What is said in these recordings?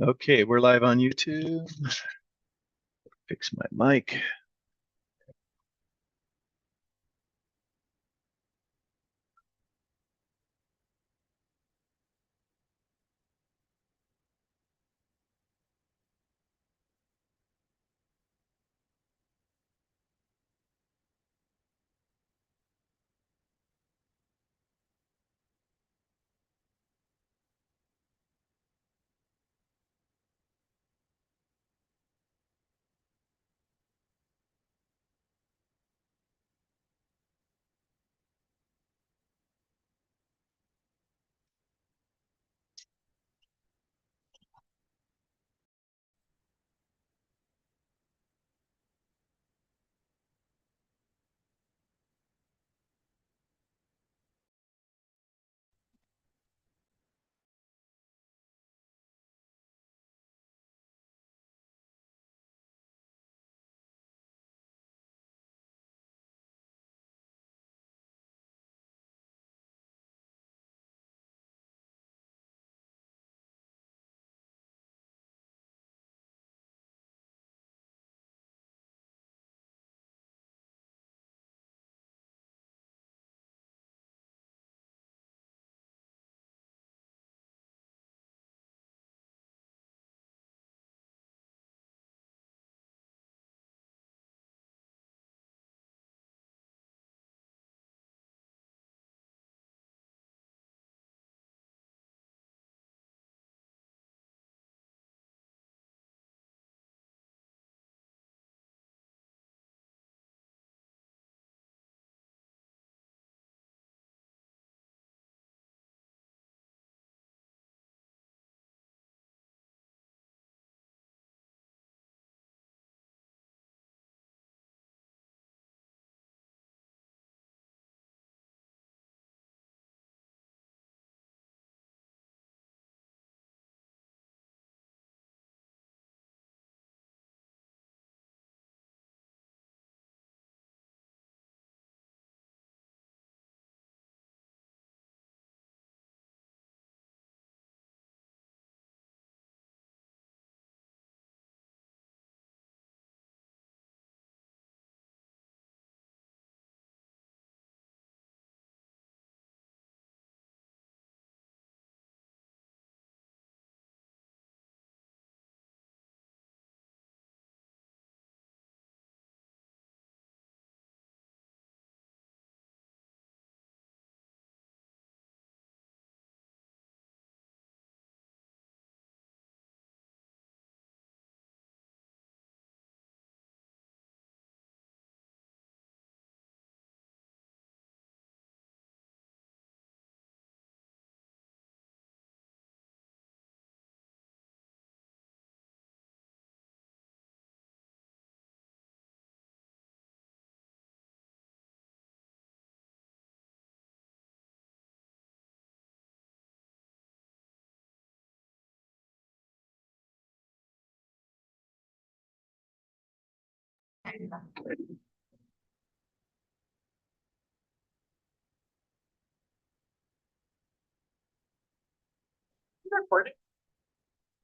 Okay, we're live on YouTube. Fix my mic.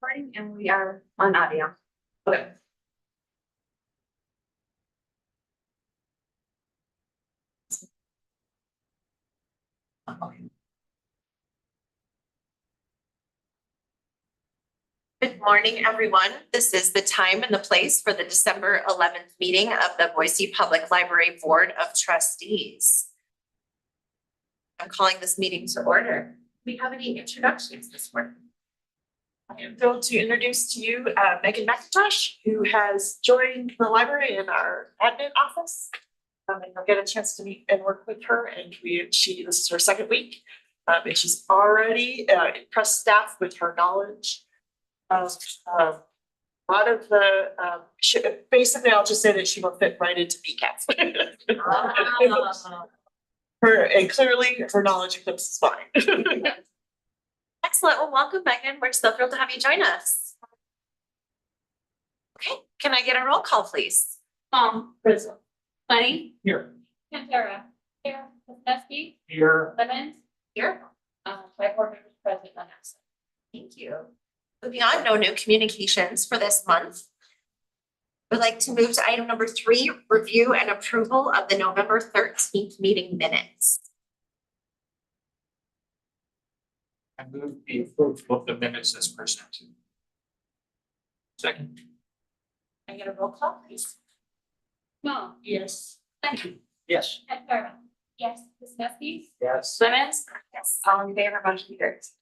Recording, and we are on audio. Okay. Good morning, everyone. This is the time and the place for the December 11th meeting of the Boise Public Library Board of Trustees. I'm calling this meeting to order. Do we have any introductions this morning? I am thrilled to introduce to you Megan McIntosh, who has joined the library in our admin office. And you'll get a chance to meet and work with her. And this is her second week. And she's already impressed staff with her knowledge of a lot of the, basically I'll just say that she will fit right into BCAF. And clearly her knowledge eclipses mine. Excellent. Well, welcome, Megan. We're so thrilled to have you join us. Okay, can I get a roll call, please? Present. Bunny. Here. Pantera. Here. Wisniewski. Here. Lemons. Here. By board members present and absent. Thank you. Moving on, no new communications for this month. Would like to move to item number 3, review and approval of the November 13th meeting minutes. I move the approval of the minutes as presented. Second. Can I get a roll call, please? Small, Yes. Lenny, Yes. Ventura, yes, Wisniewski, Yes. Simmons? Yes. All in favor, motion carries.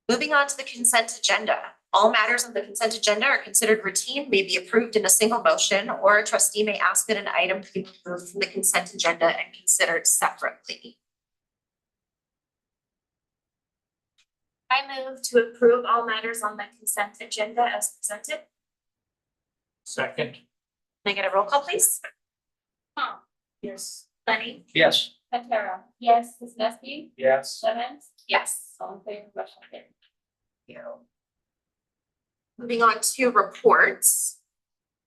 Moving on to the consent agenda. All matters on the consent agenda are considered routine, may be approved in a single motion, or a trustee may ask that an item be removed from the consent agenda and considered separately. I move to approve all matters on the consent agenda as presented. Second. Can I get a roll call, please? Small, Yes. Lenny, Yes. Ventura, yes, Wisniewski, Yes. Simmons, Yes. all in favor, motion carries. Thank you. Moving on to reports.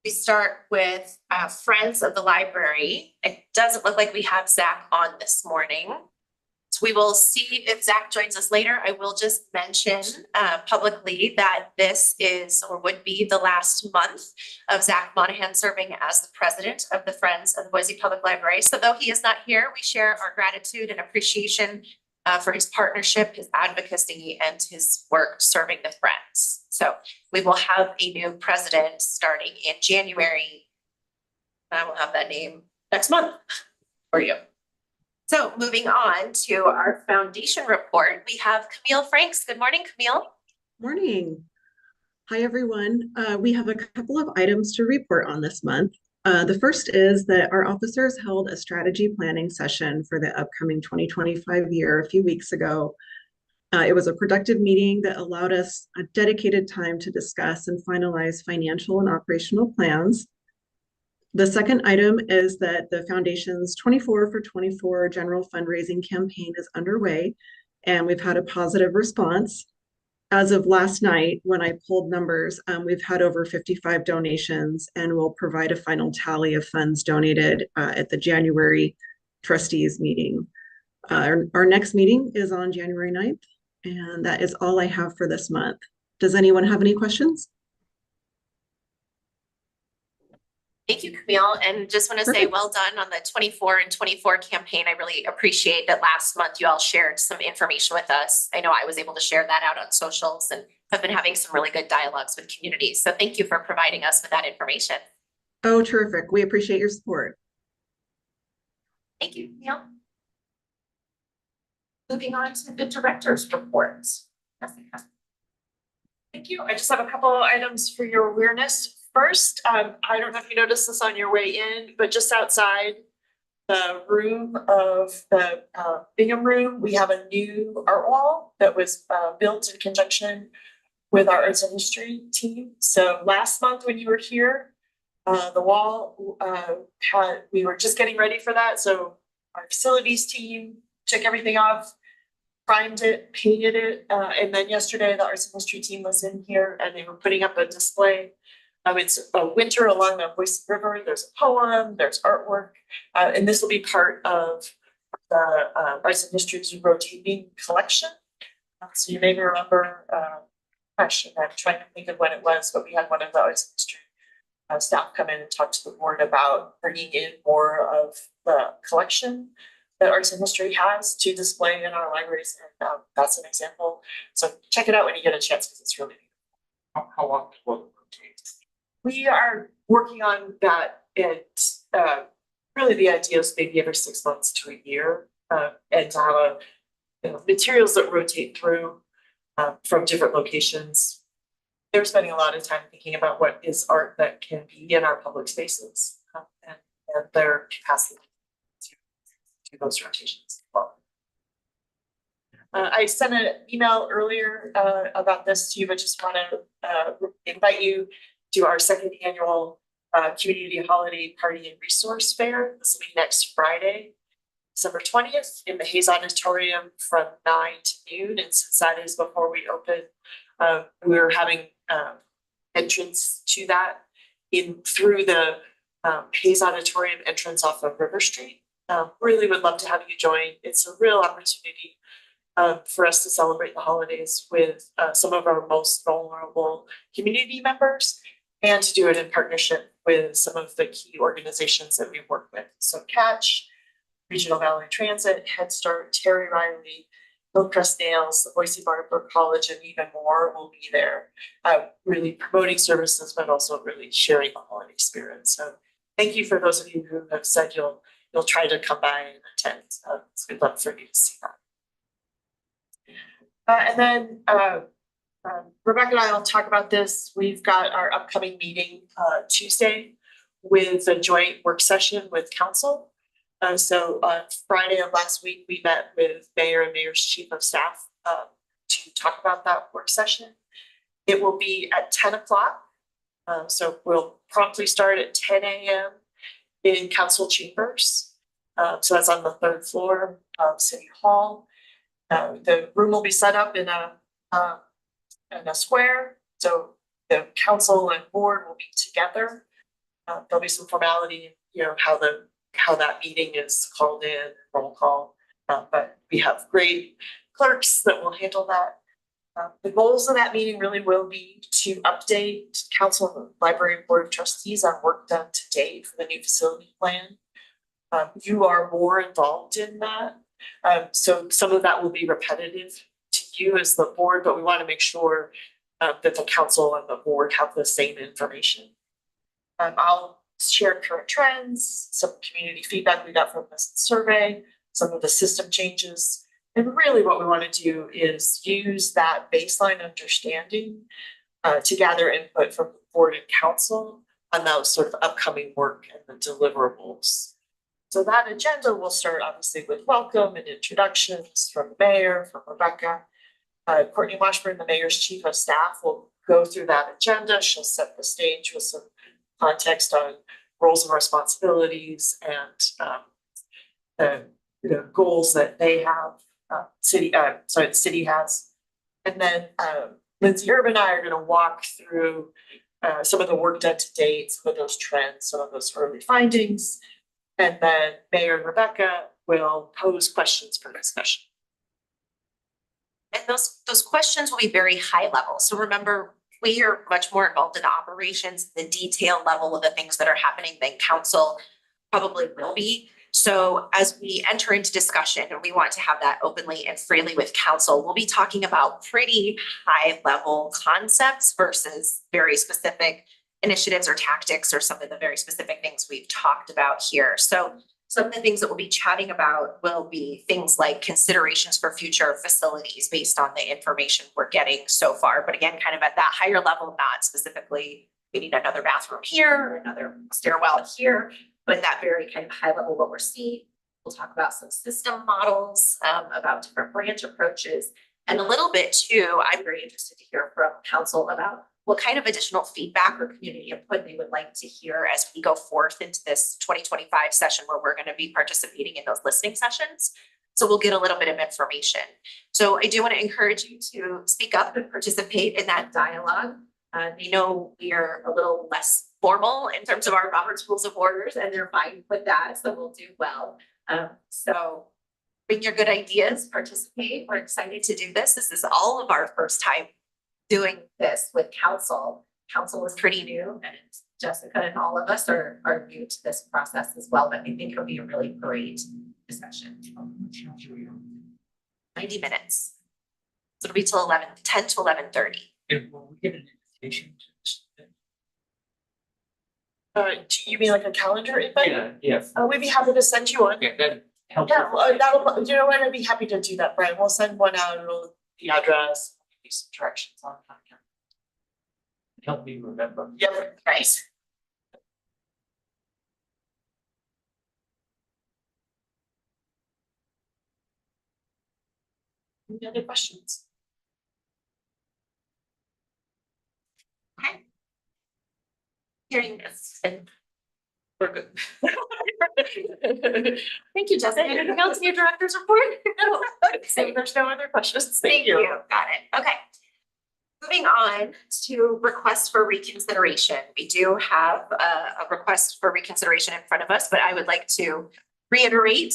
We start with Friends of the Library. It doesn't look like we have Zach on this morning. So we will see if Zach joins us later. I will just mention publicly that this is or would be the last month of Zach Monahan serving as the president of the Friends of the Boise Public Library. So though he is not here, we share our gratitude and appreciation for his partnership, his advocacy, and his work serving the Friends. So we will have a new president starting in January. I will have that name next month for you. So moving on to our foundation report, we have Camille Franks. Good morning, Camille. Morning. Hi, everyone. We have a couple of items to report on this month. The first is that our officers held a strategy planning session for the upcoming 2025 year a few weeks ago. It was a productive meeting that allowed us a dedicated time to discuss and finalize financial and operational plans. The second item is that the Foundation's 24 for 24 general fundraising campaign is underway, and we've had a positive response. As of last night, when I pulled numbers, we've had over 55 donations, and we'll provide a final tally of funds donated at the January trustees meeting. Our next meeting is on January 9th, and that is all I have for this month. Does anyone have any questions? Thank you, Camille. And just want to say Perfect. well done on the 24 and 24 campaign. I really appreciate that last month you all shared some information with us. I know I was able to share that out on socials and have been having some really good dialogues with communities. So thank you for providing us with that information. Oh, terrific. We appreciate your support. Thank you, Camille. Moving on to the director's reports. Jessica. Thank you. I just have a couple of items for your awareness. First, I don't know if you noticed this on your way in, but just outside the room of the Bingham room, we have a new art wall that was built in conjunction with our arts and history team. So last month when you were here, the wall we were just getting ready for that. So our facilities team took everything off, primed it, painted it, and then yesterday the arts and history team was in here and they were putting up a display. It's a winter along the Boise River. There's a poem, there's artwork, and this will be part of the arts and history's rotating collection. So you may remember, I'm trying to think of when it was, but we had one of the arts and history staff come in and talk to the board about bringing in more of the collection that arts and history has to display in our libraries, and that's an example. So check it out when you get a chance because it's really neat. How long will it rotate? We are working on that. It's really the idea is maybe every 6 months to a year, and to have materials that rotate through from different locations. They're spending a lot of time thinking about what is art that can be in our public spaces and their capacity to do those rotations as well. I sent an email earlier about this to you, but just want to invite you to our second annual community holiday party and resource fair. This will be next Friday, December 20th in the Hayes Auditorium from 9 to noon. And since that is before we open, we're having entrance to that through the Hayes Auditorium entrance off of River Street. Really would love to have you join. It's a real opportunity for us to celebrate the holidays with some of our most vulnerable community members and to do it in partnership with some of the key organizations that we work with. So Catch, Regional Valley Transit, Head Start, Terry Riley, Hillcrest Nails, the Boise Barbara College, and even more will be there, really promoting services, but also really sharing the holiday spirit. So thank you for those of you who have said you'll try to come by and attend. We'd love for you to see that. And then Rebecca and I will talk about this. We've got our upcoming meeting Tuesday with a joint work session with council. So on Friday of last week, we met with Mayor and Mayor's Chief of Staff to talk about that work session. It will be at 10 o'clock. So we'll promptly start at 10 a.m. in council chambers. So that's on the 3rd floor of City Hall. The room will be set up in a square. So the council and board will be together. There'll be some formality, how that meeting is called in, roll call. But we have great clerks that will handle that. The goals of that meeting really will be to update council and the library board of trustees on work done to date for the new facility plan. You are more involved in that. So some of that will be repetitive to you as the board, but we want to make sure that the council and the board have the same information. I'll share current trends, some community feedback we got from the survey, some of the system changes. And really what we want to do is use that baseline understanding to gather input from the board and council on those sort of upcoming work and the deliverables. So that agenda will start obviously with welcome and introductions from the mayor, from Rebecca. Courtney Washburn, the mayor's chief of staff, will go through that agenda. She'll set the stage with some context on roles and responsibilities and the goals that they have, the city has. And then Lindsay Urban and I are going to walk through some of the work done to date, some of those trends, some of those early findings. And then Mayor and Rebecca will pose questions for discussion. And those questions will be very high level. So remember, we are much more involved in the operations, the detail level of the things that are happening than council probably will be. So as we enter into discussion, and we want to have that openly and freely with council, we'll be talking about pretty high level concepts versus very specific initiatives or tactics or some of the very specific things we've talked about here. So some of the things that we'll be chatting about will be things like considerations for future facilities based on the information we're getting so far. But again, kind of at that higher level, not specifically, we need another bathroom here, another stairwell here, but that very kind of high level, what we're seeing. We'll talk about some system models, about different branch approaches, and a little bit too, I'm very interested to hear from council about what kind of additional feedback or community input they would like to hear as we go forth into this 2025 session where we're going to be participating in those listening sessions. So we'll get a little bit of information. So I do want to encourage you to speak up and participate in that dialogue. They know we are a little less formal in terms of our Robert's Rules of Orders, and they're fine with that, so we'll do well. So bring your good ideas, participate. We're excited to do this. This is all of our first time doing this with council. Council is pretty new, and Jessica and all of us are new to this process as well, but I think it'll be a really great discussion. 90 minutes. So it'll be till 10 to 11:30. And will we get an invitation to this? Do you mean like a calendar invite? Yeah. We'd be happy to send you one. Yeah, that helps. Yeah, you know what, I'd be happy to do that, Brian. We'll send one out, it'll the address, maybe some directions on how to. Help me remember. Yep, Right. Any other questions? Okay. Hearing this, and we're good. Thank you, Jessica. Anything else in your director's report? No. So there's no other questions. Thank you. Got it. Okay. Moving on to requests for reconsideration. We do have a request for reconsideration in front of us, but I would like to reiterate,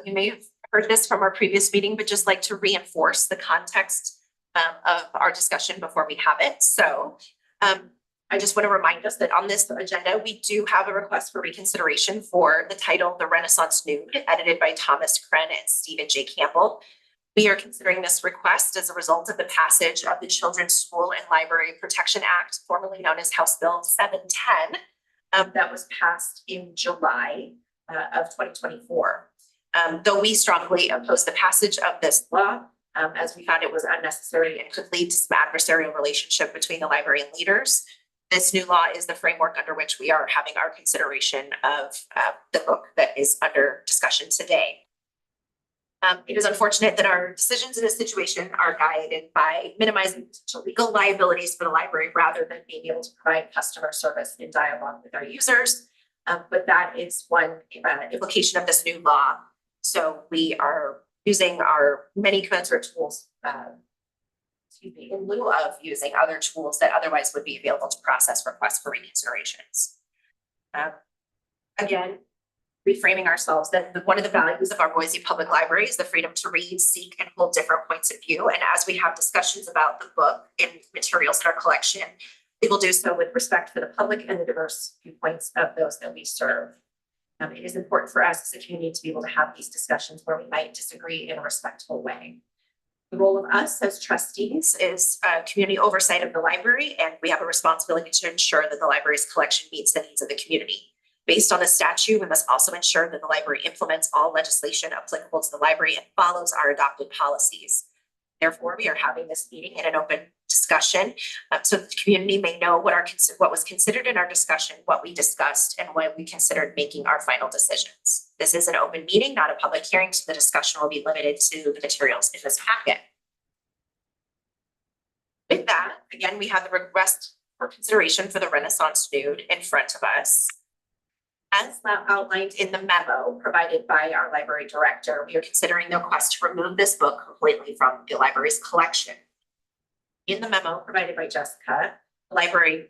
you may have heard this from our previous meeting, but just like to reinforce the context of our discussion before we have it. So I just want to remind us that on this agenda, we do have a request for reconsideration for the title, The Renaissance Nude, edited by Thomas Kren and Stephen J. Campbell. We are considering this request as a result of the passage of the Children's School and Library Protection Act, formerly known as House Bill 710, that was passed in July of 2024. Though we strongly oppose the passage of this law, as we found it was unnecessary and could lead to some adversarial relationship between the library and leaders, this new law is the framework under which we are having our consideration of the book that is under discussion today. It is unfortunate that our decisions in this situation are guided by minimizing potential legal liabilities for the library rather than being able to provide customer service in dialogue with our users. But that is one implication of this new law. So we are using our many commensurate tools, in lieu of using other tools that otherwise would be available to process requests for reconsiderations. Again, reframing ourselves that one of the values of our Boise Public Library is the freedom to read, seek, and hold different points of view. And as we have discussions about the book and materials in our collection, we will do so with respect for the public and the diverse viewpoints of those that we serve. It is important for us as a community to be able to have these discussions where we might disagree in a respectful way. The role of us as trustees is community oversight of the library, and we have a responsibility to ensure that the library's collection meets the needs of the community. Based on the statute, we must also ensure that the library implements all legislation applicable to the library and follows our adopted policies. Therefore, we are having this meeting in an open discussion so that the community may know what was considered in our discussion, what we discussed, and when we considered making our final decisions. This is an open meeting, not a public hearing, so the discussion will be limited to the materials in this packet. With that, again, we have the request for consideration for the Renaissance Nude in front of us. As outlined in the memo provided by our library director, we are considering the request to remove this book completely from the library's collection. In the memo provided by Jessica, the library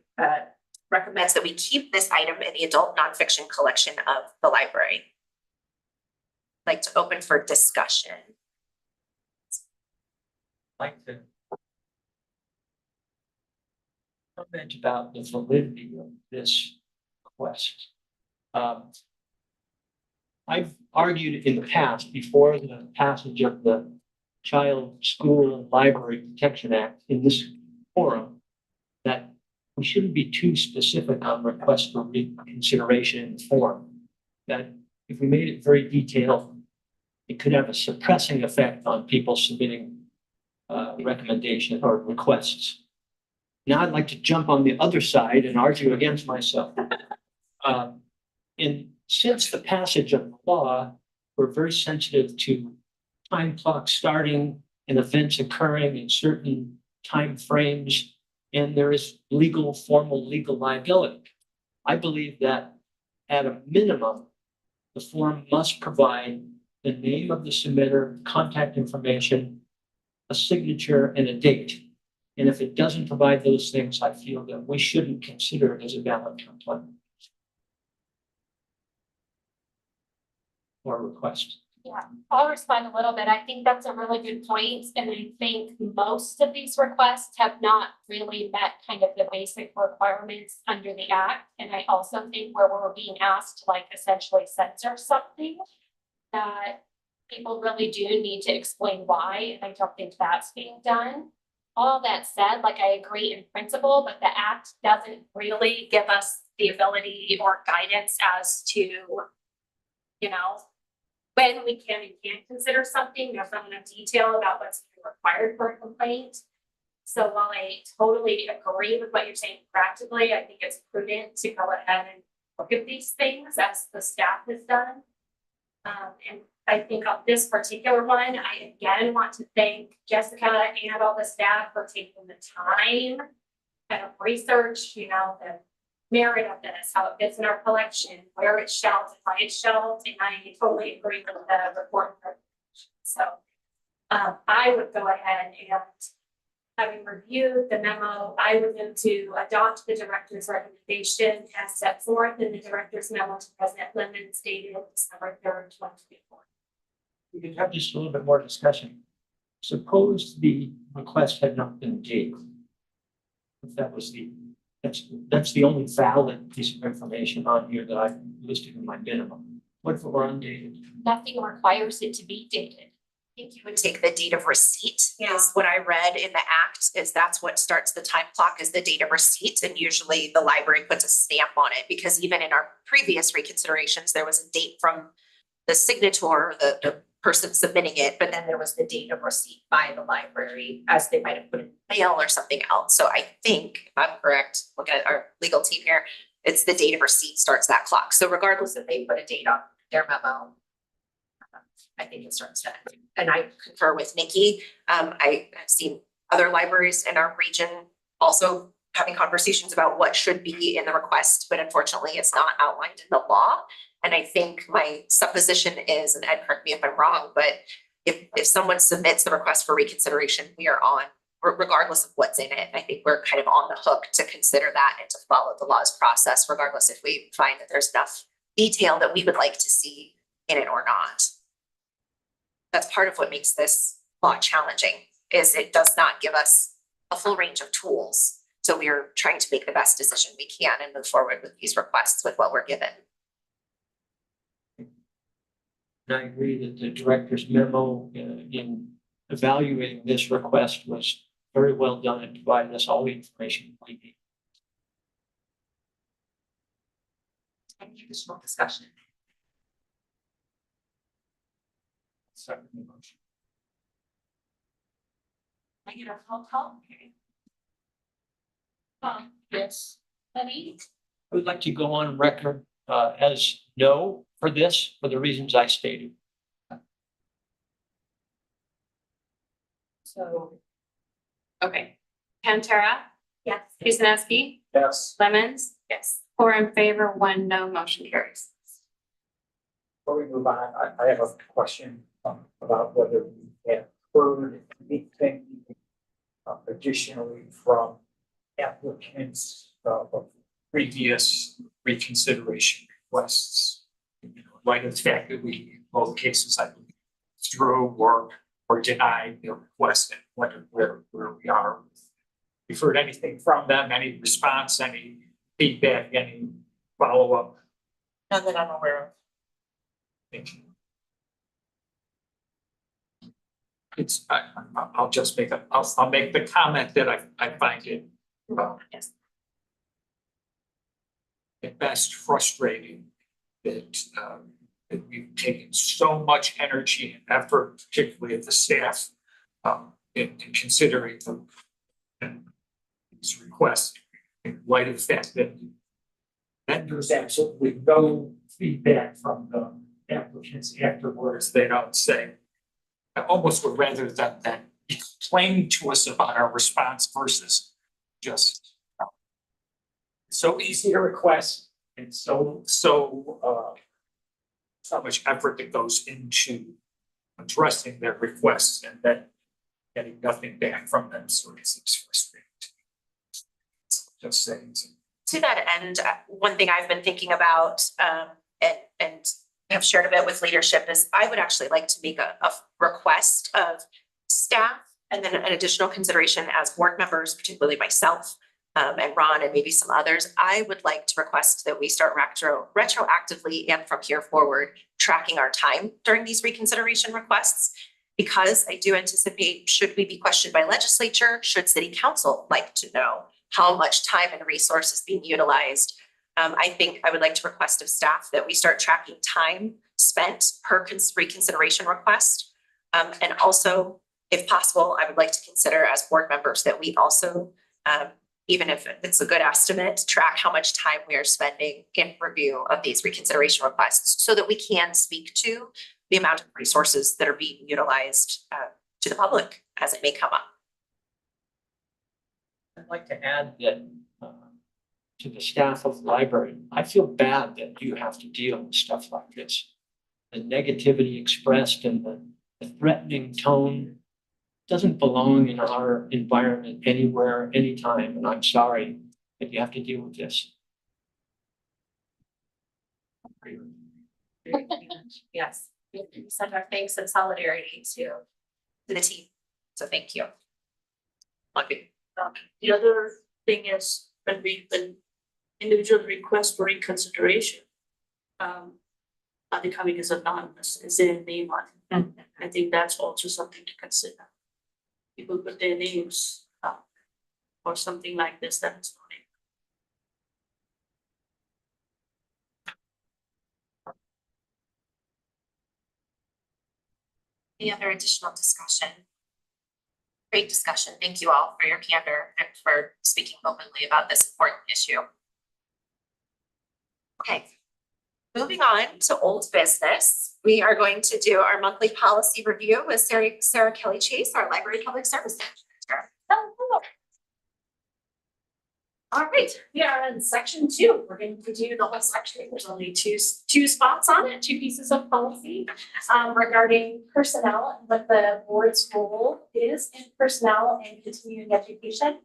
recommends that we keep this item in the adult nonfiction collection of the library. I'd like to open for discussion. I'd like to comment about the validity of this request. I've argued in the past, before the passage of the Child School and Library Protection Act in this forum, that we shouldn't be too specific on requests for reconsideration in form. That if we made it very detailed, it could have a suppressing effect on people submitting recommendations or requests. Now I'd like to jump on the other side and argue against myself. Since the passage of the law, we're very sensitive to time clocks starting and events occurring in certain time frames, and there is formal legal liability. I believe that at a minimum, the form must provide the name of the submitter, contact information, a signature, and a date. And if it doesn't provide those things, I feel that we shouldn't consider it as a valid complaint or request. Yeah, I'll respond a little bit. I think that's a really good point, and I think most of these requests have not really met kind of the basic requirements under the act. And I also think where we're being asked to essentially censor something, that people really do need to explain why, and I don't think that's being done. All that said, I agree in principle, but the act doesn't really give us the ability or guidance as to, when we can and can't consider something. There's not enough detail about what's required for a complaint. So while I totally agree with what you're saying practically, I think it's prudent to go ahead and look at these things as the staff has done. And I think on this particular one, I again want to thank Jessica and all the staff for taking the time kind of research, the merit of this, how it fits in our collection, where it's shelved, and why it's shelved, and I totally agree with the report. So I would go ahead and, having reviewed the memo, I would move to adopt the director's recommendation as set forth in the director's memo to President Lemon dated December 3rd, 2024. We could have just a little bit more discussion. Suppose the request had not been made. If that was that's the only valid piece of information on here that I've listed in my minimum. What if it were undated? Nothing requires it to be dated. I think you would take the date of receipt. Yeah. Is what I read in the act, is that's what starts the time clock, is the date of receipt. And usually the library puts a stamp on it, because even in our previous reconsiderations, there was a date from the signator, the person submitting it, but then there was the date of receipt by the library, as they might have put in mail or something else. So I think, if I'm correct, look at our legal team here, it's the date of receipt starts that clock. So regardless if they put a date on their memo, I think it starts then. And I confer with Nikki. I have seen other libraries in our region also having conversations about what should be in the request, but unfortunately it's not outlined in the law. And I think my supposition is, and Ed, correct me if I'm wrong, but if someone submits the request for reconsideration, we are on, regardless of what's in it, I think we're kind of on the hook to consider that and to follow the law's process, regardless if we find that there's enough detail that we would like to see in it or not. That's part of what makes this law challenging, is it does not give us a full range of tools. So we are trying to make the best decision we can and move forward with these requests with what we're given. And I agree that the director's memo in evaluating this request was very well done and provided us all the information we need. Any additional discussion? Second motion. I get a roll call. Yes. Betty? I would like to go on record as no for this, for the reasons I stated. So. Okay. Pantera? Yes. Kuzinski? Yes. Lemons? Yes. 4 in favor, 1 no, motion carries. Before we move on, I have a question about whether we have heard anything additionally from applicants of previous reconsideration requests. You know, in light of the fact that we, in both cases, I believe, through or denied their request and wonder where we are. We've heard anything from them, any response, any feedback, any follow-up? None that I'm aware of. Thank you. I'll just make I'll make the comment that I find it Yes. at best frustrating that that we've taken so much energy and effort, particularly at the staff, in considering these requests in light of the fact that there's absolutely no feedback from the applicants afterwards. They don't say. I almost would rather that explain to us about our response versus just so easy to request and so much effort that goes into addressing their requests and then getting nothing back from them. So it seems frustrating to me. Just saying. To that end, one thing I've been thinking about and have shared a bit with leadership is I would actually like to make a request of staff and then an additional consideration as board members, particularly myself and Ron and maybe some others. I would like to request that we start retroactively and from here forward tracking our time during these reconsideration requests, because I do anticipate, should we be questioned by legislature, should city council like to know how much time and resource is being utilized. I think I would like to request of staff that we start tracking time spent per reconsideration request. And also, if possible, I would like to consider as board members that we also, even if it's a good estimate, track how much time we are spending in review of these reconsideration requests so that we can speak to the amount of resources that are being utilized to the public as it may come up. I'd like to add that to the staff of the library, I feel bad that you have to deal with stuff like this. The negativity expressed and the threatening tone doesn't belong in our environment anywhere, anytime, and I'm sorry that you have to deal with this. Yes. We send our thanks and solidarity to the team. So thank you. Okay. The other thing is when the individual request for reconsideration, are they coming as anonymous? Is there a name on it? I think that's also something to consider. People put their names or something like this, that's not it. Any other additional discussion? Great discussion. Thank you all for your candor and for speaking openly about this important issue. Okay. Moving on to old business, we are going to do our monthly policy review with Sarah Kelly Chase, our library public service manager. All right, we are in section 2. We're going to do the whole section. There's only two spots on it, 2 pieces of policy regarding personnel and what the board's role is in personnel and continuing education.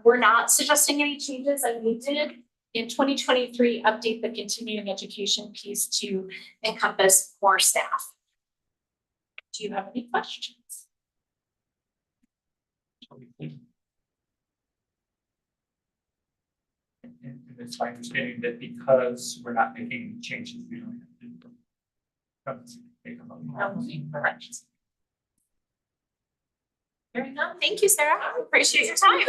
We're not suggesting any changes, and we did in 2023 update the continuing education piece to encompass more staff. Do you have any questions? And it's my understanding that because we're not making changes, we don't have to make a motion. Very good. Thank you, Sarah. I appreciate your time.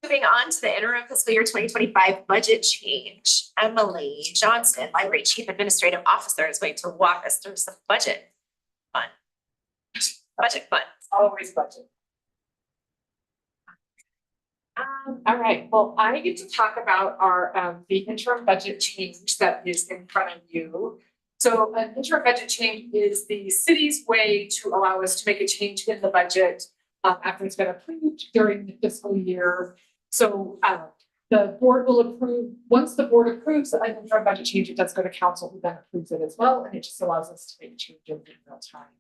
Moving on to the interim fiscal year 2025 budget change. Emily Johnson, Library Chief Administrative Officer, is going to walk us through some budget fun. Budget fun. Always budget. All right, well, I get to talk about our the interim budget change that is in front of you. So an interim budget change is the city's way to allow us to make a change in the budget after it's been approved during the fiscal year. So the board will approve, once the board approves an interim budget change, it does go to council, who then approves it as well, and it just allows us to make changes in real time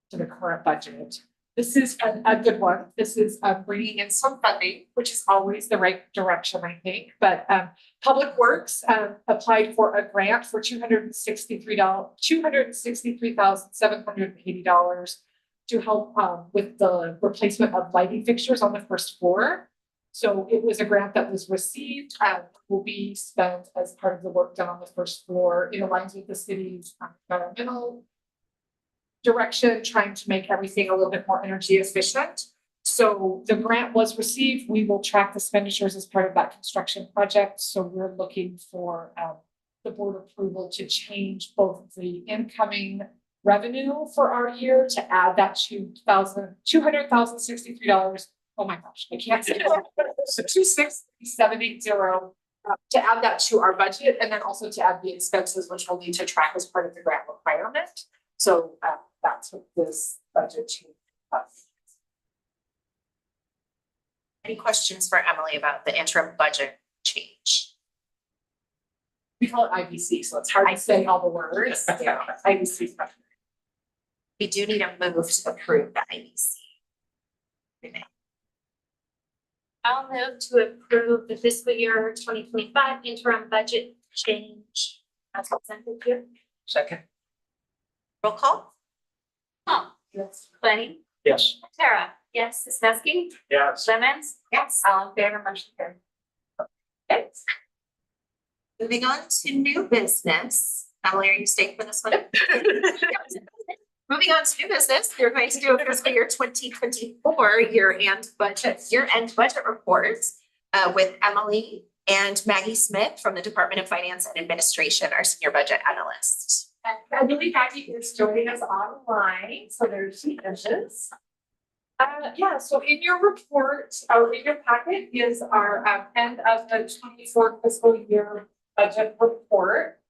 to the current budget. This is a good one. This is bringing in some funding, which is always the right direction, I think. But Public Works applied for a grant for $263,780 to help with the replacement of lighting fixtures on the first floor. So it was a grant that was received and will be spent as part of the work done on the first floor. It aligns with the city's environmental direction, trying to make everything a little bit more energy efficient. So the grant was received. We will track expenditures as part of that construction project. So we're looking for the board approval to change both the incoming revenue for our year to add that $200,063. Oh my gosh, I can't say it. So 26780 to add that to our budget, and then also to add the expenses, which we'll need to track as part of the grant requirement. So that's what this budget change does. Any questions for Emily about the interim budget change? We call it IBC, so it's hard to say all the words. Yeah, IBC. We do need a move to approve the IBC. I'll move to approve the fiscal year 2025 interim budget change as presented here. Second. Roll call? Tom. Yes. Lenny. Yes. Tara. Yes. Sisneski. Yes. Lemons. Yes. All in favor, motion carried. Okay. Moving on to new business. Emily, are you staying for this one? Moving on to new business, you're going to do a fiscal year 2024 year-end budget report with Emily and Maggie Smith from the Department of Finance and Administration, our senior budget analyst. And I believe Maggie is joining us online, so there she is. Yeah, so in your report, or in your packet is our end of the 24 fiscal year budget report.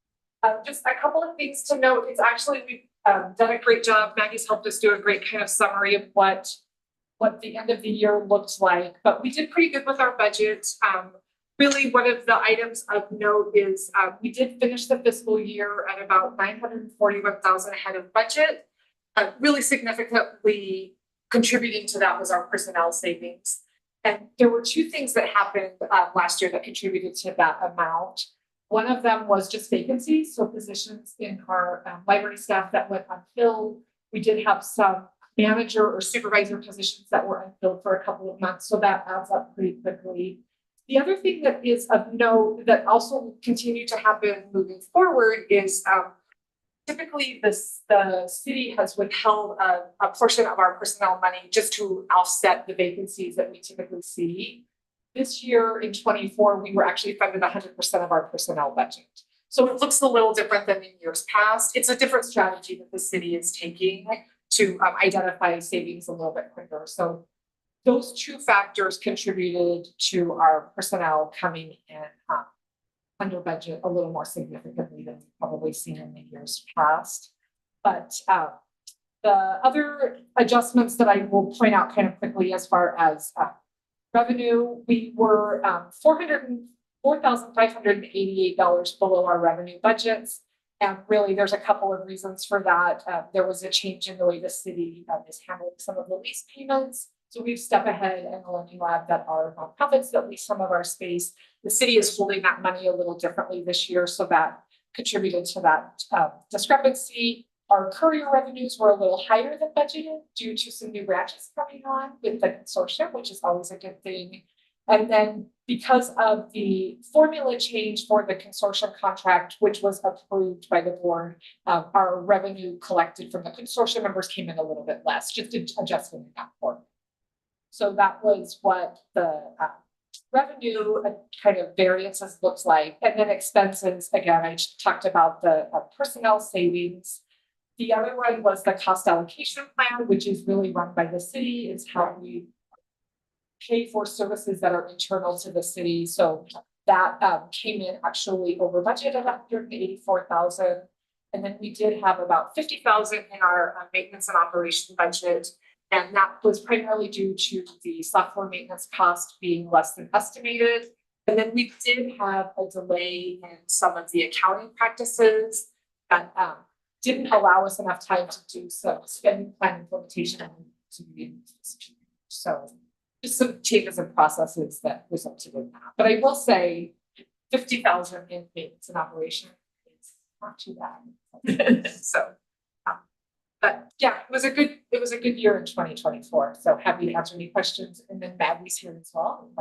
Just a couple of things to note. It's actually, we've done a great job. Maggie's helped us do a great kind of summary of what the end of the year looks like, but we did pretty good with our budget. Really, one of the items of note is we did finish the fiscal year at about $941,000 ahead of budget. Really significantly contributing to that was our personnel savings. And there were 2 things that happened last year that contributed to that amount. One of them was just vacancies, so positions in our library staff that went unfilled. We did have some manager or supervisor positions that were unfilled for a couple of months, so that adds up pretty quickly. The other thing that is of note that also will continue to happen moving forward is typically the city has withheld a portion of our personnel money just to offset the vacancies that we typically see. This year in 24, we were actually funded 100% of our personnel budget. So it looks a little different than in years past. It's a different strategy that the city is taking to identify savings a little bit quicker. So those two factors contributed to our personnel coming in under budget a little more significantly than we've probably seen in the years past. But the other adjustments that I will point out kind of quickly as far as revenue, we were $4,588 below our revenue budgets. And really, there's a couple of reasons for that. There was a change in the way the city is handling some of the lease payments. So we've stepped ahead and the Learning Lab that are nonprofits that lease some of our space. The city is holding that money a little differently this year, so that contributed to that discrepancy. Our courier revenues were a little higher than budgeted due to some new branches coming on with the consortium, which is always a good thing. And then because of the formula change for the consortium contract, which was approved by the board, our revenue collected from the consortium members came in a little bit less, just adjusting that formula. So that was what the revenue kind of variances looks like. And then expenses, again, I talked about the personnel savings. The other one was the cost allocation plan, which is really run by the city. It's how we pay for services that are internal to the city. So that came in actually over budget at $184,000. And then we did have about $50,000 in our maintenance and operation budget. And that was primarily due to the software maintenance cost being less than estimated. And then we did have a delay in some of the accounting practices that didn't allow us enough time to do some spending plan implementation. So just some changes in processes that resulted in that. But I will say 50,000 in maintenance and operation is not too bad. So but yeah, it was a good year in 2024. So happy to answer any questions. And then Maggie's here as well.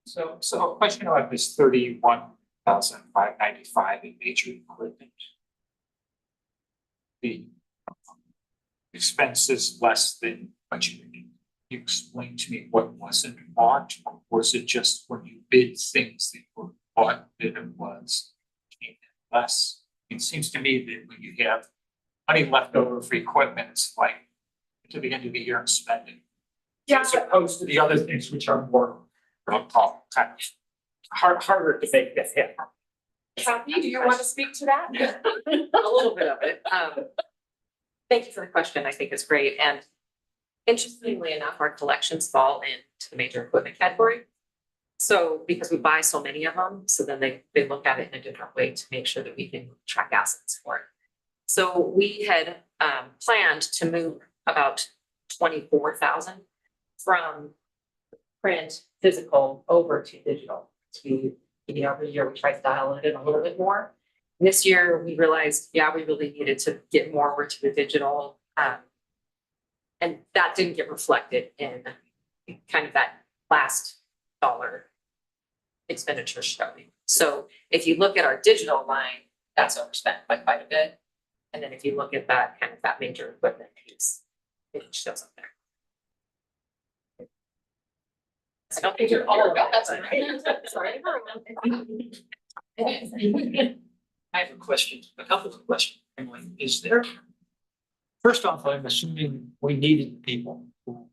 So a question about this 31,595 in major equipment. The expenses less than budgeted. Can you explain to me what wasn't bought, or was it just when you bid things that were bought that it was less? It seems to me that when you have money left over for equipment, it's like to the end of the year and spending. Yeah. As opposed to the other things which are more kind of harder to make that happen. Kathy, do you want to speak to that? A little bit of it. Thank you for the question. I think it's great. And interestingly enough, our collections fall into the major equipment category. So because we buy so many of them, so then they look at it in a different way to make sure that we can track assets for it. So we had planned to move about 24,000 from print, physical over to digital. Every year we try to dial it in a little bit more. And this year we realized, yeah, we really needed to get more over to the digital. And that didn't get reflected in kind of that last dollar expenditure showing. So if you look at our digital line, that's overspent by quite a bit. And then if you look at that kind of that major equipment piece, it shows up there. I don't think you're all of it. That's right. Sorry. I have a question, a couple of questions. Emily, is there? First off, I'm assuming we needed people who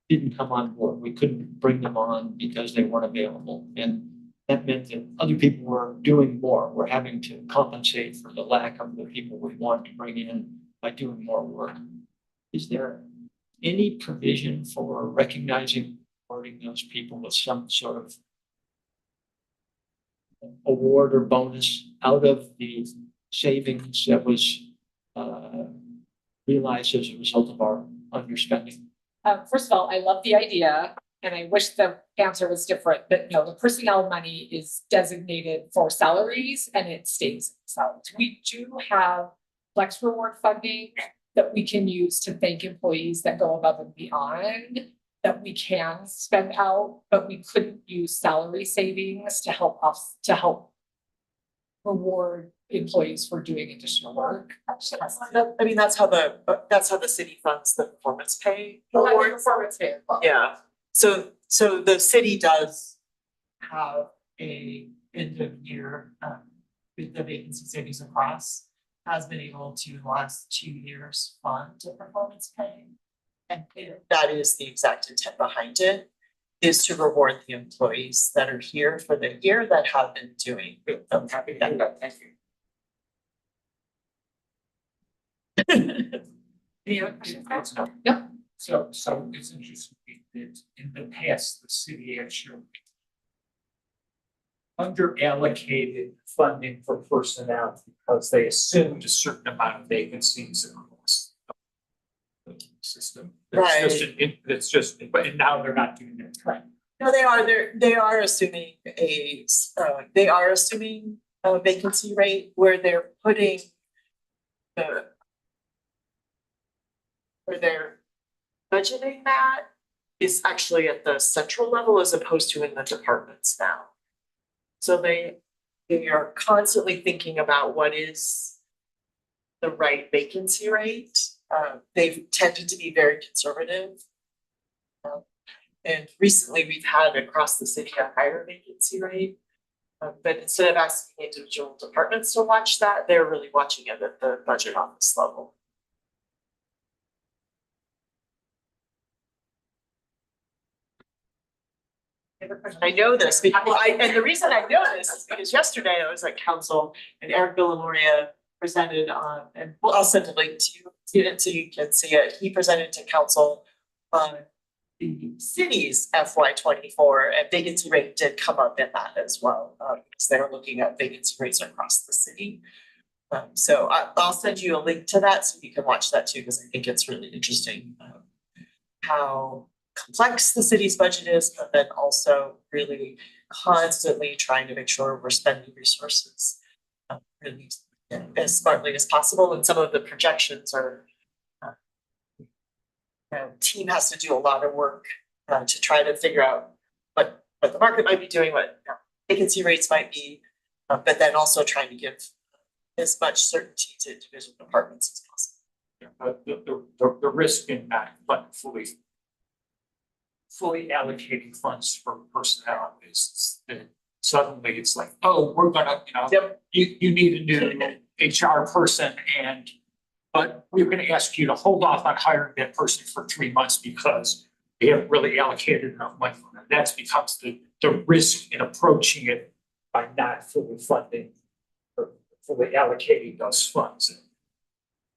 didn't come on board. We couldn't bring them on because they weren't available. And that meant that other people were doing more. We're having to compensate for the lack of the people we want to bring in by doing more work. Is there any provision for recognizing, rewarding those people with some sort of award or bonus out of the savings that was realized as a result of our underspending? First of all, I love the idea. and I wish the answer was different, but no, the personnel money is designated for salaries and it stays in salaries. We do have flex reward funding that we can use to thank employees that go above and beyond that we can spend out, but we couldn't use salary savings to help us, to help reward employees for doing additional work. I mean, that's how the city funds the performance pay Like awards. performance pay as well. Yeah, so the city does Have a end of year, with the vacancy savings across, has been able to the last 2 years fund to performance pay. and that is the exact intent behind it, is to reward the employees that are here for the year that have been doing. I'm happy to do that, thank you. Any other questions? Yep. So it's interesting that in the past, the city actually under allocated funding for personnel because they assumed a certain amount of vacancies across the system. It's just, but now they're not doing that. Right. No, they are assuming a vacancy rate where they're putting the where they're budgeting that is actually at the central level as opposed to in the departments now. So they are constantly thinking about what is the right vacancy rate. They've tended to be very conservative. And recently we've had across the city a higher vacancy rate. But instead of asking individual departments to watch that, they're really watching it at the budget office level. I know this because and the reason I know this is because yesterday I was at council and Eric Villamoria presented on, and well, I'll send a link to you so you can see it. He presented to council on the city's FY24, and vacancy rate did come up in that as well, because they were looking at vacancy rates across the city. So I'll send you a link to that so you can watch that too, because I think it's really interesting how complex the city's budget is, but then also really constantly trying to make sure we're spending resources really as smartly as possible. And some of the projections are, team has to do a lot of work to try to figure out what the market might be doing, what vacancy rates might be, but then also trying to give as much certainty to individual departments as possible. Yeah, the risk in not fully allocating funds for personnel is that suddenly it's like, oh, we're gonna, Yep. you need a new HR person but we're gonna ask you to hold off on hiring that person for 3 months because we haven't really allocated enough money for them. That becomes the risk in approaching it by not fully funding or fully allocating those funds.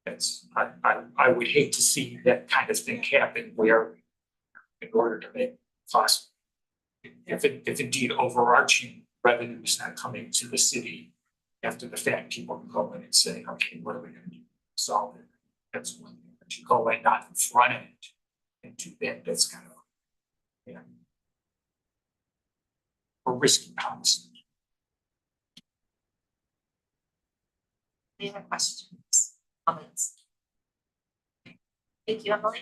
That's, I would hate to see that kind of thing happen where in order to make cost, if indeed overarching revenue is not coming to the city after the fact, people can go in and say, okay, what are we gonna do to solve it? That's one thing, but you go in not in front of it and do that, that's kind of, a risky policy. Any other questions, comments? Thank you, Emily.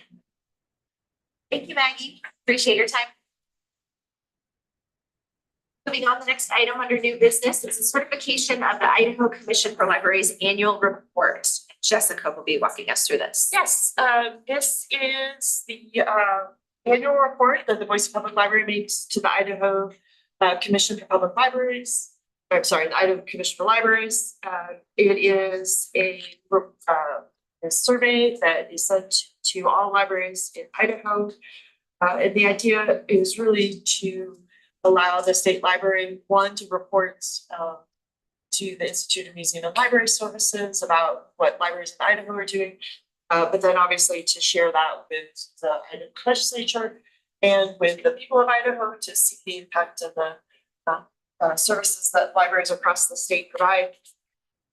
Thank you, Maggie. Appreciate your time. Moving on, the next item under new business is the certification of the Idaho Commission for Libraries annual report. Jessica will be walking us through this. Yes, this is the annual report that the Boise Public Library makes to the Idaho Commission for Public Libraries. I'm sorry, the Idaho Commission for Libraries. It is a survey that is sent to all libraries in Idaho. And the idea is really to allow the state library, one, to report to the Institute of Museum and Library Services about what libraries in Idaho are doing, but then obviously to share that with the Idaho legislature and with the people of Idaho to see the impact of the services that libraries across the state provide.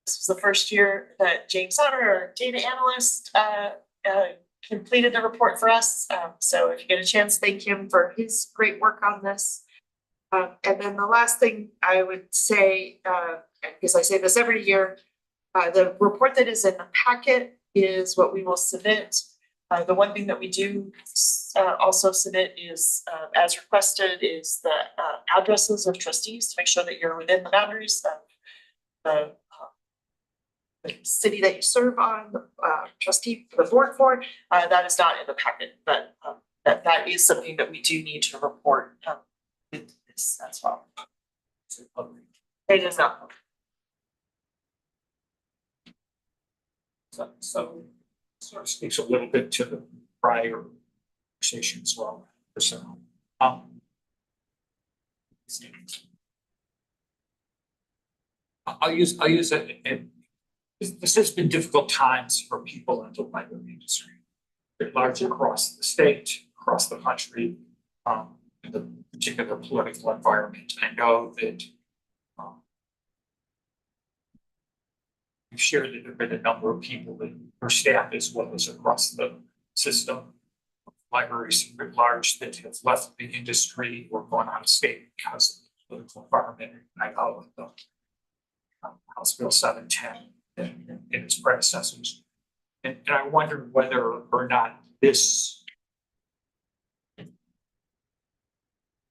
This was the first year that James Sauter, our data analyst, completed the report for us. So if you get a chance, thank him for his great work on this. And then the last thing I would say, because I say this every year, the report that is in the packet is what we will submit. The one thing that we do also submit is, as requested, is the addresses of trustees to make sure that you're within the boundaries of the city that you serve on, the trustee for the board for. That is not in the packet, but that is something that we do need to report with this as well. It is not. So sort of speaks a little bit to the prior conversation as well. So, I'll use it, and this has been difficult times for people in the library industry. They're large across the state, across the country, in the particular political environment. I know that you've shared that there have been a number of people in your staff as well as across the system. Libraries writ large that have left the industry or gone out of state because of the political environment. I know the House Bill 710 and its predecessors. And I wonder whether or not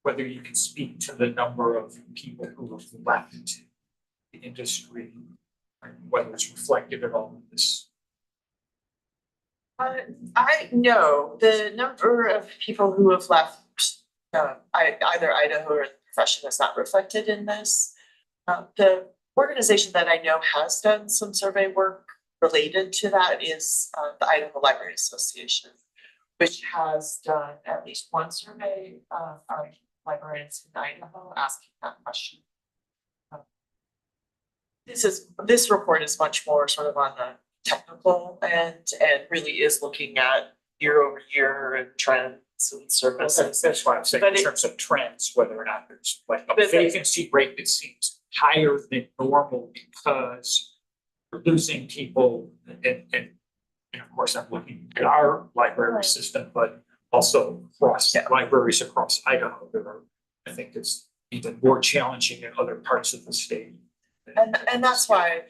whether you can speak to the number of people who have left the industry, and whether it's reflected at all in this. I know the number of people who have left either Idaho or the profession is not reflected in this. The organization that I know has done some survey work related to that is the Idaho Library Association, which has done at least one survey of librarians in Idaho asking that question. This report is much more sort of on the technical end and really is looking at year over year and trends and services. That's why I'm saying But in terms of trends, whether or not there's like a vacancy rate that seems higher than normal because we're losing people and of course I'm looking at our library system, but also across libraries across Idaho that are, I think it's even more challenging in other parts of the state. And that's why,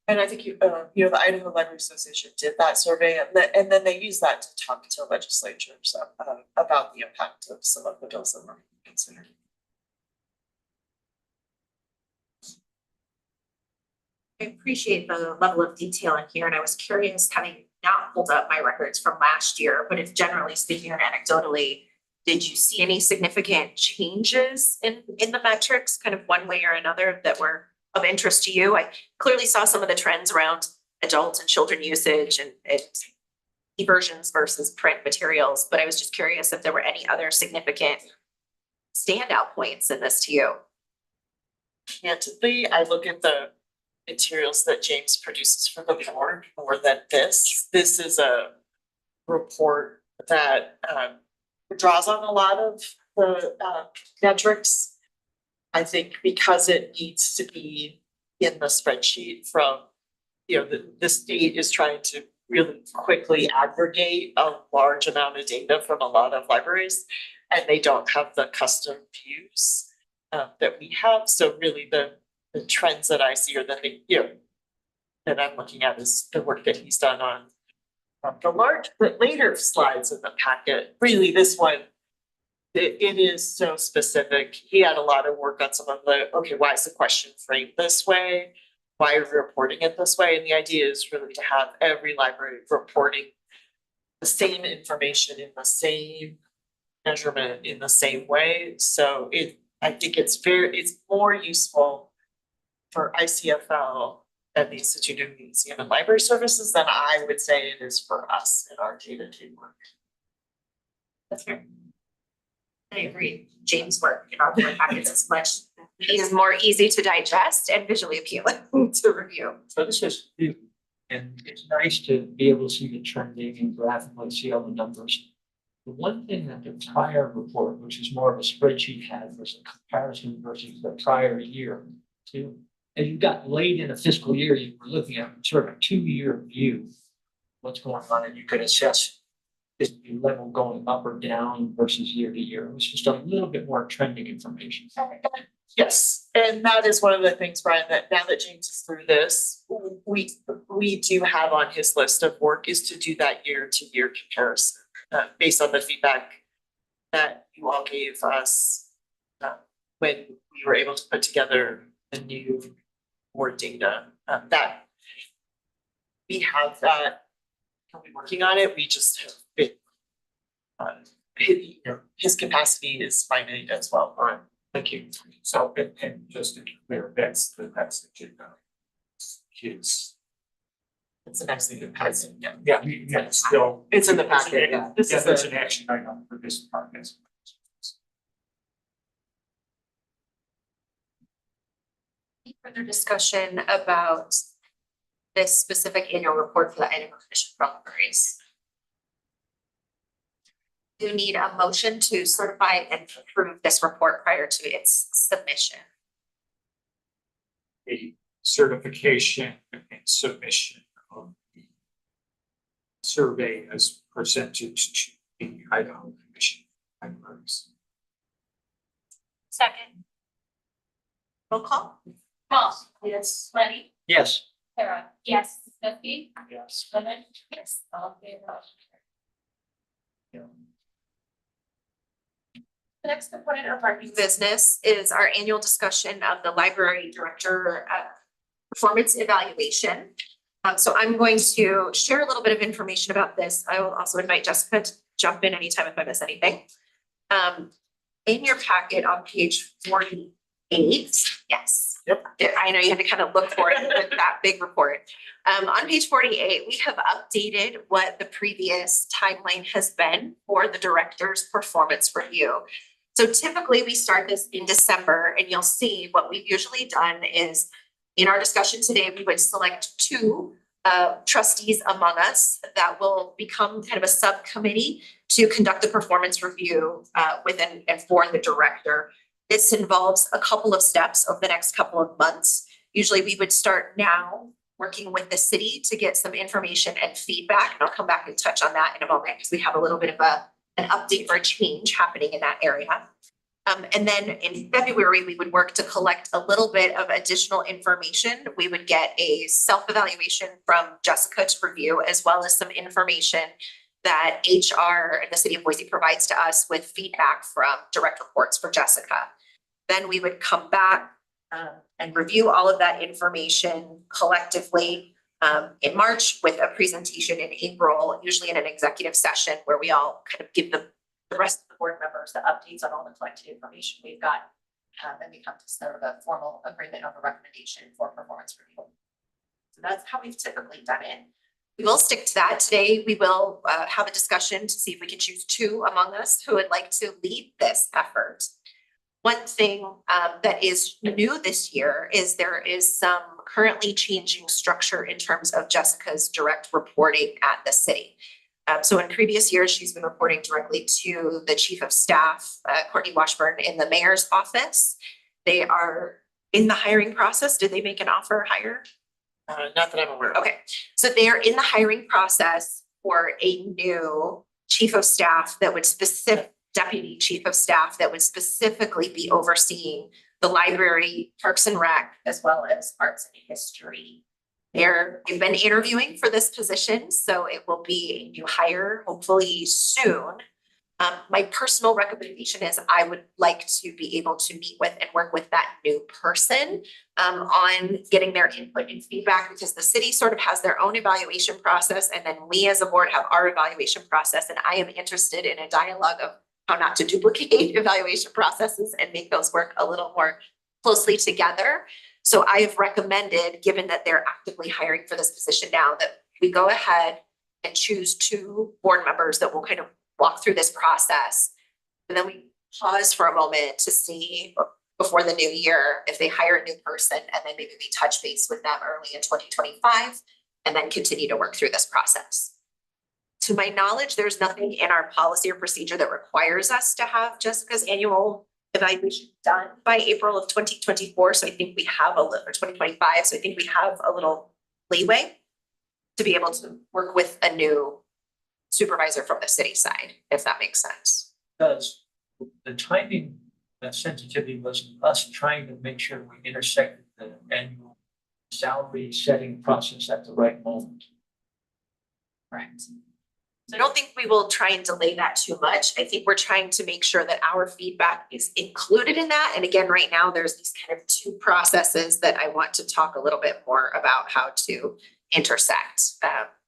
and I think the Idaho Library Association did that survey and then they use that to talk to legislatures about the impact of some of the bills that were considered. I appreciate the level of detail in here, and I was curious, having not pulled up my records from last year, but if generally speaking or anecdotally, did you see any significant changes in the metrics, kind of one way or another, that were of interest to you? I clearly saw some of the trends around adult and children usage and e-versions versus print materials, but I was just curious if there were any other significant standout points in this to you. Candidly, I look at the materials that James produces for the board more than this. This is a report that draws on a lot of the metrics. I think because it needs to be in the spreadsheet from, the state is trying to really quickly aggregate a large amount of data from a lot of libraries, and they don't have the custom views that we have. So really the trends that I see or that that I'm looking at is the work that he's done on the later slides in the packet. Really, this one, it is so specific. He had a lot of work on some of why is the question framed this way? Why are we reporting it this way? And the idea is really to have every library reporting the same information in the same measurement in the same way. So I think it's more useful for ICFL and the Institute of Museum and Library Services than I would say it is for us in our day-to-day work. That's fair. I agree. James' work in our board packets is more easy to digest and visually appealing to review. So this is new, and it's nice to be able to see the trending and graphically see all the numbers. The one thing that the prior report, which is more of a spreadsheet, had was a comparison versus the prior year too. As you got late in a fiscal year, you were looking at sort of a 2-year view, what's going on, and you could assess is the level going up or down versus year to year. It was just a little bit more trending information. Yes, and that is one of the things, Brian, that now that James is through this, we do have on his list of work is to do that year to year comparison. Based on the feedback that you all gave us when we were able to put together the new board data, that we have that, we'll be working on it, we just have been his capacity is finite as well. All right, thank you. So, and just to be clear, that's the next agenda. Kids. It's the next thing that has it, yeah. Yeah, it's still. It's in the packet, yeah. This Yeah, is that's the- an action item for this part, yes. Any further discussion about this specific annual report for the item of mission from libraries? You need a motion to certify and approve this report prior to its submission. A certification and submission of the survey as presented to the Idaho Commission. Libraries. Second. Roll call? Paul. Yes. Lenny. Yes. Sarah. Yes. Becky. Yes. Lemon. Yes. All in favor. The next component of our new Business is our annual discussion of the library director performance evaluation. So I'm going to share a little bit of information about this. I will also invite Jessica to jump in anytime if I miss anything. In your packet on page 48, yes. Yep. I know you had to kind of look for it with that big report. On page 48, we have updated what the previous timeline has been for the director's performance review. So typically we start this in December, and you'll see what we've usually done is in our discussion today, we would select two trustees among us that will become kind of a subcommittee to conduct the performance review within and for the director. This involves a couple of steps over the next couple of months. Usually we would start now working with the city to get some information and feedback. And I'll come back and touch on that in a moment because we have a little bit of an update or a change happening in that area. And then in February, we would work to collect a little bit of additional information. We would get a self-evaluation from Jessica to review, as well as some information that HR and the city of Boise provides to us with feedback from direct reports for Jessica. Then we would come back and review all of that information collectively in March with a presentation in April, usually in an executive session where we all kind of give the rest of the board members the updates on all the collected information we've got. And we come to sort of a formal agreement on a recommendation for performance review. So that's how we've typically done it. We will stick to that. Today, we will have a discussion to see if we can choose two among us who would like to lead this effort. One thing that is new this year is there is some currently changing structure in terms of Jessica's direct reporting at the city. So in previous years, she's been reporting directly to the chief of staff, Courtney Washburn, in the mayor's office. They are in the hiring process. Did they make an offer or hire? Not that I'm aware of. Okay, so they are in the hiring process for a new chief of staff that would deputy chief of staff that would specifically be overseeing the library, Parks and Rec, as well as arts and history. They've been interviewing for this position, so it will be a new hire, hopefully soon. My personal recommendation is I would like to be able to meet with and work with that new person on getting their input and feedback, because the city sort of has their own evaluation process, and then we as a board have our evaluation process, and I am interested in a dialogue of how not to duplicate evaluation processes and make those work a little more closely together. So I have recommended, given that they're actively hiring for this position now, that we go ahead and choose two board members that will kind of walk through this process. And then we pause for a moment to see before the new year if they hire a new person, and then maybe we touch base with them early in 2025 and then continue to work through this process. To my knowledge, there's nothing in our policy or procedure that requires us to have Jessica's annual evaluation done by April of 2024. So I think we have or 2025. So I think we have a little leeway to be able to work with a new supervisor from the city side, if that makes sense. Because the timing, sensitivity was us trying to make sure we intersected the annual salary setting process at the right moment. Correct. So I don't think we will try and delay that too much. I think we're trying to make sure that our feedback is included in that. And again, right now, there's these kind of two processes that I want to talk a little bit more about how to intersect.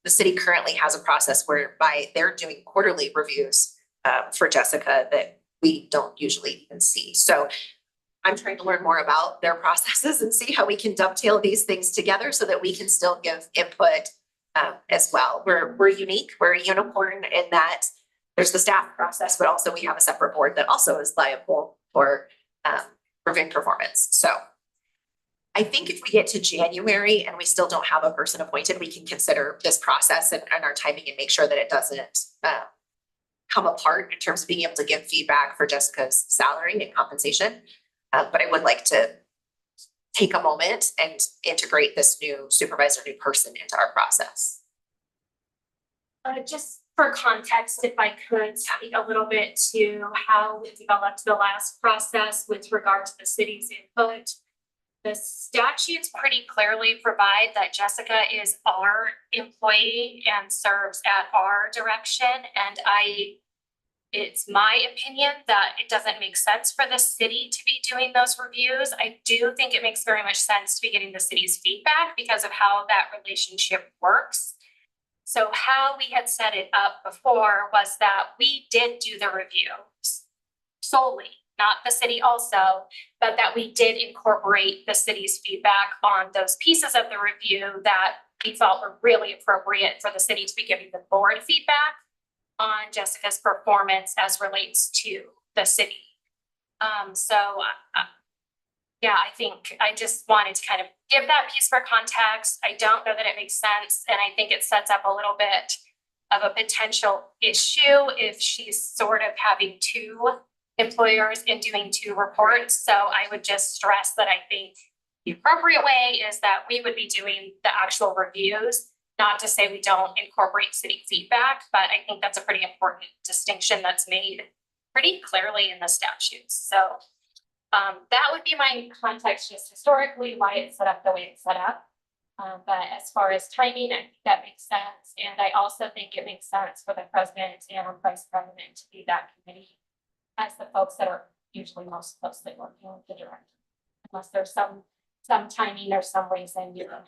The city currently has a process whereby they're doing quarterly reviews for Jessica that we don't usually even see. So I'm trying to learn more about their processes and see how we can dovetail these things together so that we can still give input as well. We're unique, we're a unicorn in that there's the staff process, but also we have a separate board that also is liable for reviewing performance. So I think if we get to January and we still don't have a person appointed, we can consider this process and our timing and make sure that it doesn't come apart in terms of being able to give feedback for Jessica's salary and compensation. But I would like to take a moment and integrate this new supervisor, new person into our process. Just for context, if I could speak a little bit to how we developed the last process with regard to the city's input. The statutes pretty clearly provide that Jessica is our employee and serves at our direction. And it's my opinion that it doesn't make sense for the city to be doing those reviews. I do think it makes very much sense to be getting the city's feedback because of how that relationship works. So how we had set it up before was that we did do the reviews solely, not the city also, but that we did incorporate the city's feedback on those pieces of the review that we felt were really appropriate for the city to be giving the board feedback on Jessica's performance as relates to the city. Yeah, I think I just wanted to kind of give that piece for context. I don't know that it makes sense. And I think it sets up a little bit of a potential issue if she's sort of having two employers and doing two reports. So I would just stress that I think the appropriate way is that we would be doing the actual reviews, not to say we don't incorporate city feedback, but I think that's a pretty important distinction that's made pretty clearly in the statutes. So that would be my context just historically why it's set up the way it's set up. But as far as timing, I think that makes sense. And I also think it makes sense for the president and vice president to be that committee as the folks that are usually most closely working with the director. Unless there's some timing or some reason you don't.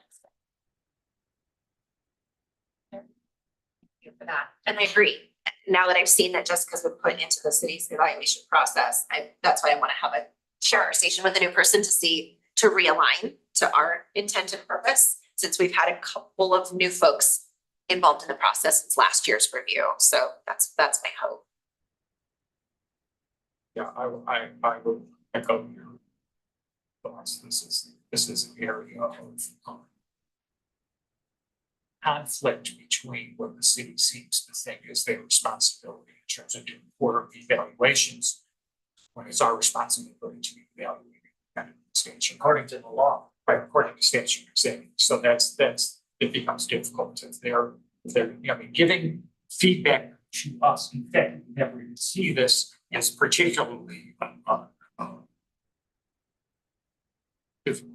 Thank you for that. And I agree. Now that I've seen that Jessica's been put into the city's evaluation process, that's why I want to have a conversation with a new person to realign to our intent and purpose, since we've had a couple of new folks involved in the process since last year's review. So that's my hope. Yeah, I will echo your thoughts. This is an area of conflict between what the city seems to think is their responsibility in terms of doing quarter evaluations, when it's our responsibility to evaluate kind of extension according to the law, right? According to statute. So it becomes difficult if they're giving feedback to us. In fact, we never even see this as particularly difficult,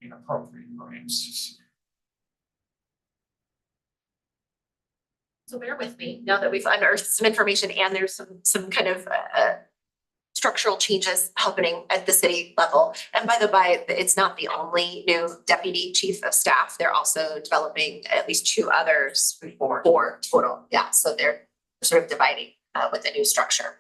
inappropriate, perhaps. So bear with me now that we've unearthed some information and there's some kind of structural changes happening at the city level. And by the by, it's not the only new deputy chief of staff. They're also developing at least two others for total. Yeah, so they're sort of dividing with a new structure.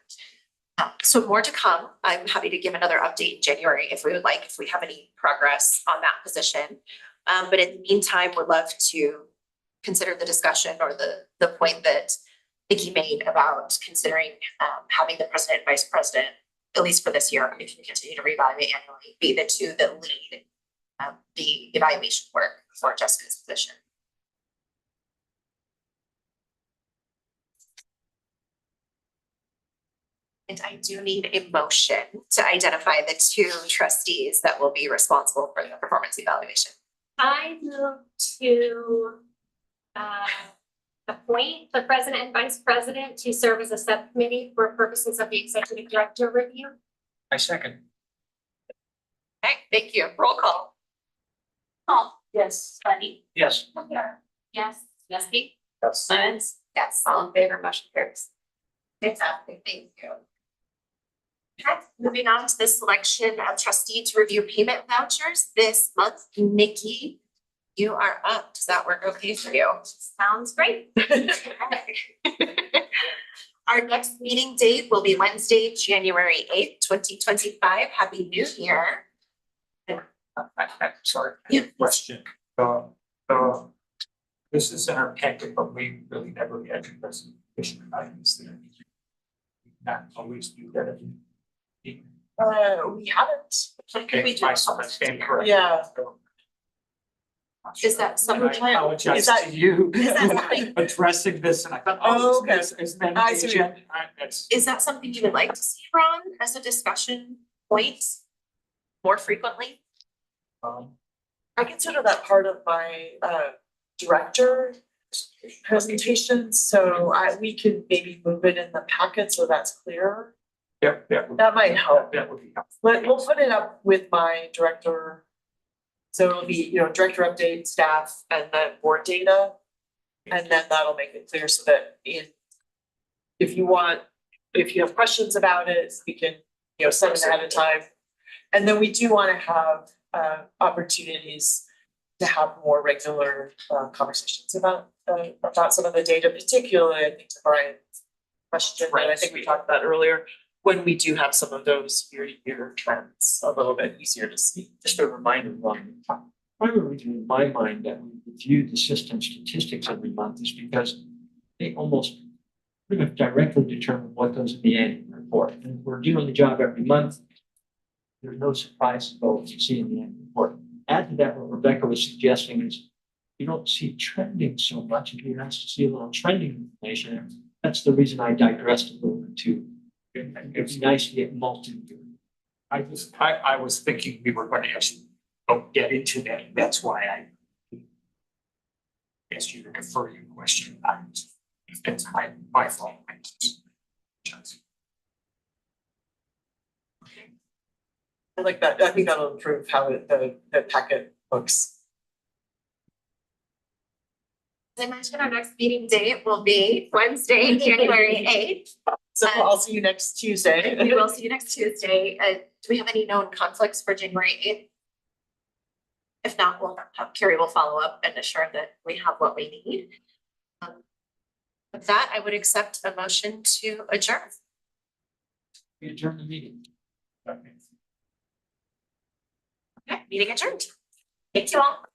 So more to come. I'm happy to give another update in January if we would like, if we have any progress on that position. But in the meantime, would love to consider the discussion or the point that Nikki made about considering having the president and vice president, at least for this year, if you continue to reevaluate annually, be the two that lead the evaluation work for Jessica's position. And I do need a motion to identify the two trustees that will be responsible for the performance evaluation. I move to appoint the president and vice president to serve as a subcommittee for purposes of the executive director review. I second. Okay, thank you. Roll call. Paul. Yes. Buddy. Yes. Yes. Nesby. Yes. Science. Yes. All in favor, motion carries. Fantastic, thank you. Okay, moving on to the selection of trustee to review payment vouchers this month. Nikki, you are up. Does that work okay for you? Sounds great. Our next meeting date will be Wednesday, January 8th, 2025. Happy New Year. I'm sorry. Yeah. Question. This is in our packet, but we really never had a presentation items there. Not always do that. We haven't. Okay, We do. I stand corrected. Yeah. Is that something? I apologize Is that- to you is that something- addressing this, and I thought, Oh, oh, okay. this is then I see what you- that's. Is that something you would like to see, Ron, as a discussion point more frequently? I consider that part of my director presentation, so we can maybe move it in the packet so that's clearer. Yep, That might help. that would be helpful. We'll put it up with my director. So it'll be, director update, staff, and then board data. And then that'll make it clear so that if you have questions about it, we can, send it ahead of time. And then we do want to have opportunities to have more regular conversations about some of the data, particularly I think to Brian's question, and I think we talked about earlier, when we do have some of those year-to-year trends a little bit easier to see. Just a reminder, Ron, primary reason in my mind that we review the system statistics every month is because they almost pretty much directly determine what goes in the annual report. And if we're doing the job every month, there's no surprise about what you see in the annual report. Add to that, what Rebecca was suggesting is you don't see trending so much. If you have to see a little trending information, that's the reason I digressed a little bit too. It'd be nice to get multi-year. I was thinking we were going to actually get into that. That's why I asked you to defer your question. It's my fault. I like that. I think that'll improve how the packet looks. As I mentioned, our next meeting date will be Wednesday, January 8th. So I'll see you next Tuesday. We will see you next Tuesday. Do we have any known conflicts for January 8th? If not, Carrie will follow up and assure that we have what we need. With that, I would accept a motion to adjourn. We adjourn the meeting. Okay, meeting adjourned. Thank you all.